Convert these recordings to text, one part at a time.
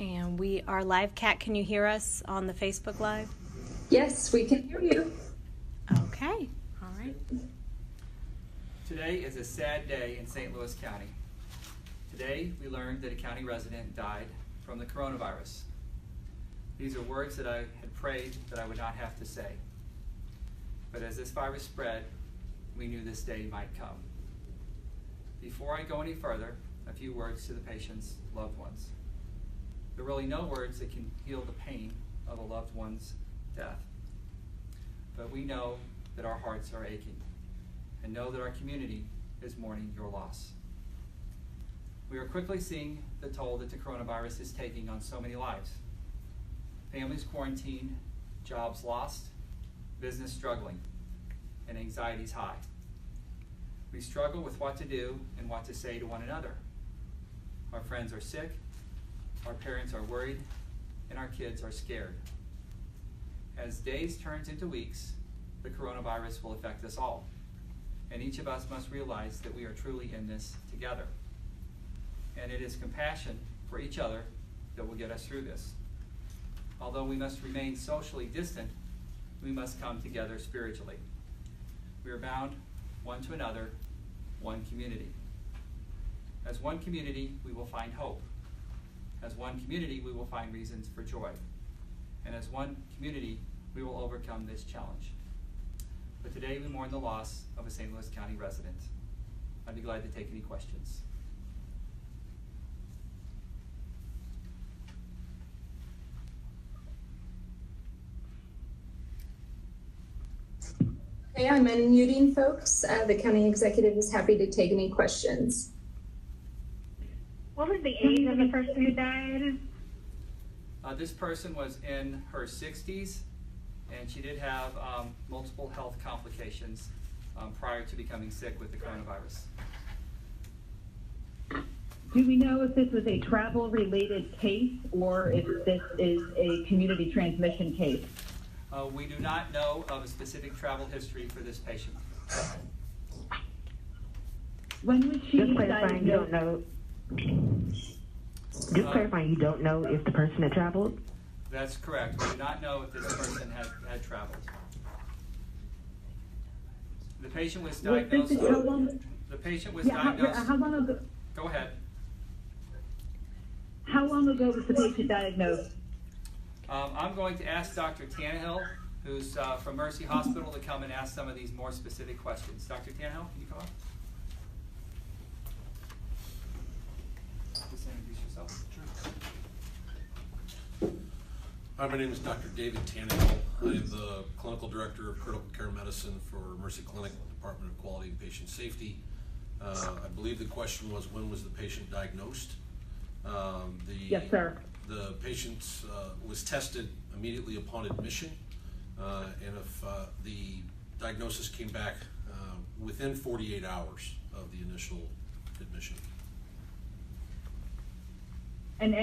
And we are live. Kat, can you hear us on the Facebook Live? Yes, we can hear you. Okay, all right. Today is a sad day in St. Louis County. Today, we learned that a county resident died from the coronavirus. These are words that I had prayed that I would not have to say. But as this virus spread, we knew this day might come. Before I go any further, a few words to the patient's loved ones. There are really no words that can heal the pain of a loved one's death. But we know that our hearts are aching and know that our community is mourning your loss. We are quickly seeing the toll that the coronavirus is taking on so many lives. Families quarantined, jobs lost, business struggling, and anxieties high. We struggle with what to do and what to say to one another. Our friends are sick, our parents are worried, and our kids are scared. As days turns into weeks, the coronavirus will affect us all, and each of us must realize that we are truly in this together. And it is compassion for each other that will get us through this. Although we must remain socially distant, we must come together spiritually. We are bound one to another, one community. As one community, we will find hope. As one community, we will find reasons for joy. And as one community, we will overcome this challenge. But today we mourn the loss of a St. Louis County resident. I'd be glad to take any questions. Okay, I'm unmuting folks. The county executive is happy to take any questions. What was the age of the person who died? This person was in her 60s, and she did have multiple health complications prior to becoming sick with the coronavirus. Do we know if this was a travel-related case or if this is a community transmission case? We do not know of a specific travel history for this patient. When was she Just clarifying, you don't diagnosed? know. Just clarifying, you don't know if the person had traveled? That's correct. We do not know if this person had traveled. The patient was diagnosed. How long, The patient was yeah, diagnosed. how long ago? Go ahead. How long ago was the patient diagnosed? I'm going to ask Dr. Tannehill, who's from Mercy Hospital, to come and ask some of these more specific questions. Dr. Tannehill, can you come up? Just introduce yourself. Hi, my name is Dr. David Tannehill. I am the Clinical Director of Critical Care Medicine for Mercy Clinic, Department of Quality and Patient Safety. I believe the question was, when was the patient diagnosed? Yes, sir. The patient was tested immediately upon admission, and if the diagnosis came back within 48 hours of the initial admission. And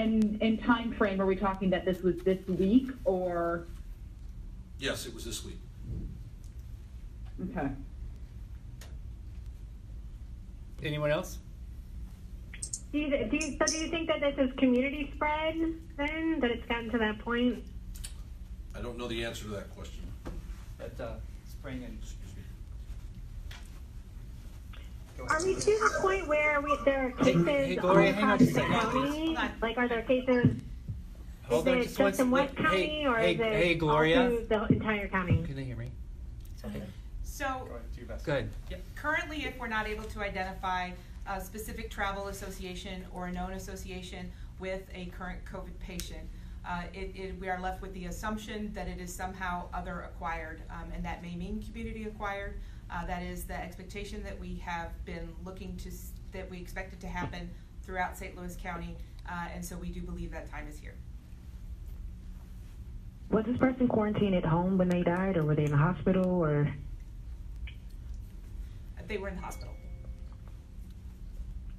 in time frame, are we talking that this was this week or? Yes, it was this week. Okay. Anyone else? Do you think that this is community spread then, that it's gotten to that point? I don't know the answer to that question. At spring and. Are we to the point where there are cases Hey, Gloria, hang on across just a the second. county? Like, are there cases? Hold is on it just just in one West sec. County, or is it Hey, Gloria. all through the entire county? Can they hear me? Okay. So Go ahead, do your best. Go ahead. Currently, if we're not able to identify a specific travel association or a known association with a current COVID patient, we are left with the assumption that it is somehow other acquired, and that may mean community acquired. That is the expectation that we have been looking to, that we expected to happen throughout St. Louis County, and so we do believe that time is here. Was this person quarantined at home when they died, or were they in the hospital, or? They were in the hospital.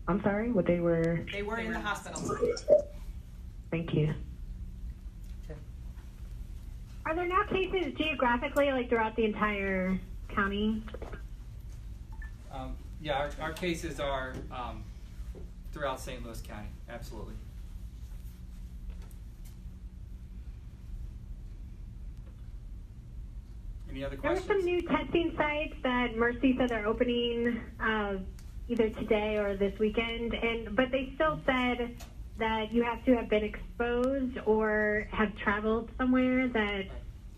I'm sorry, what they were? They were in the hospital. Thank you. Are there now cases geographically, like throughout the entire county? Yeah, our cases are throughout St. Louis County, absolutely. Any other There were questions? some new testing sites that Mercy said they're opening either today or this weekend, but they still said that you have to have been exposed or have traveled somewhere that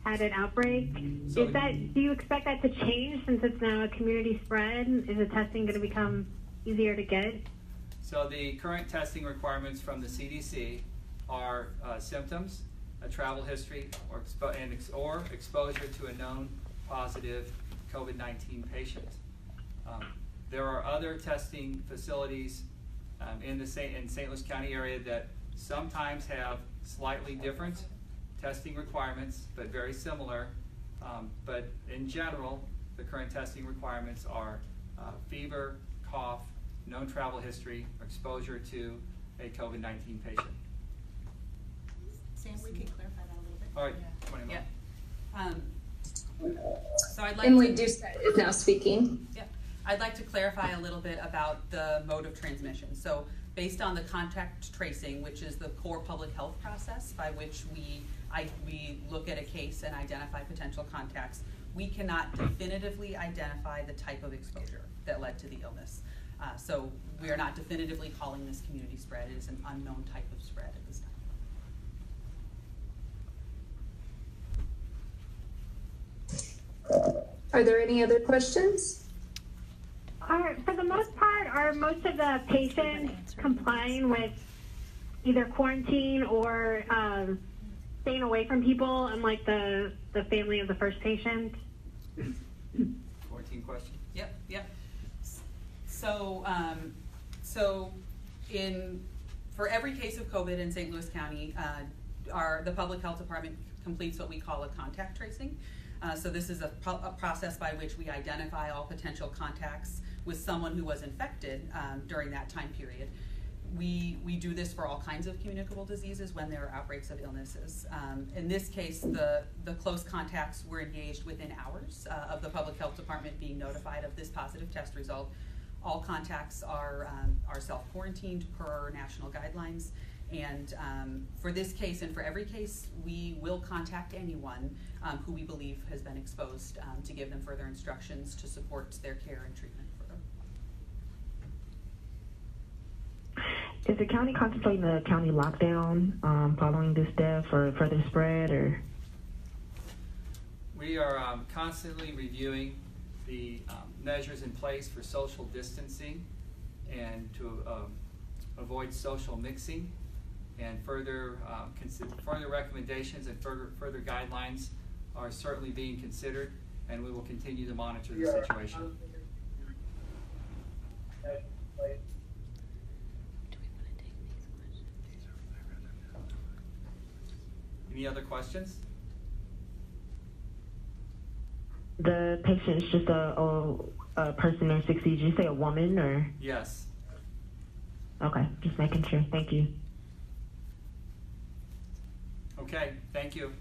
had an outbreak. So- Do you expect that to change since it's now a community spread? Is the testing going to become easier to get? So the current testing requirements from the CDC are symptoms, a travel history, or exposure to a known positive COVID-19 patient. There are other testing facilities in St. Louis County area that sometimes have slightly different testing requirements, but very similar. But in general, the current testing requirements are fever, cough, known travel history, or exposure to a COVID-19 patient. Sam, we can clarify that a little bit. All right, 20 more. Yeah. So I'd like Emily to, Doucette is now speaking. yeah, I'd like to clarify a little bit about the mode of transmission. So based on the contact tracing, which is the core public health process by which we look at a case and identify potential contacts, we cannot definitively identify the type of exposure that led to the illness. So we are not definitively calling this community spread. It is an unknown type of spread at this time. Are there any other questions? For the most part, are most of the patients complying with either quarantine or staying away from people, unlike the family of the first patient? 14 questions. Yep. So, for every case of COVID in St. Louis County, the public health department completes what we call a contact tracing. So this is a process by which we identify all potential contacts with someone who was infected during that time period. We do this for all kinds of communicable diseases when there are outbreaks of illnesses. In this case, the close contacts were engaged within hours of the public health department being notified of this positive test result. All contacts are self-quarantined per national guidelines. And for this case and for every case, we will contact anyone who we believe has been exposed to give them further instructions to support their care and treatment for them. Is the county contemplating a county lockdown following this death or further spread, or? We are constantly reviewing the measures in place for social distancing and to avoid social mixing, and further recommendations and further guidelines are certainly being considered, and we will continue to monitor the situation. Any other questions? The patient is just a person in 60s. Did you say a woman or? Yes. Okay, just making sure. Thank you. Okay, thank you.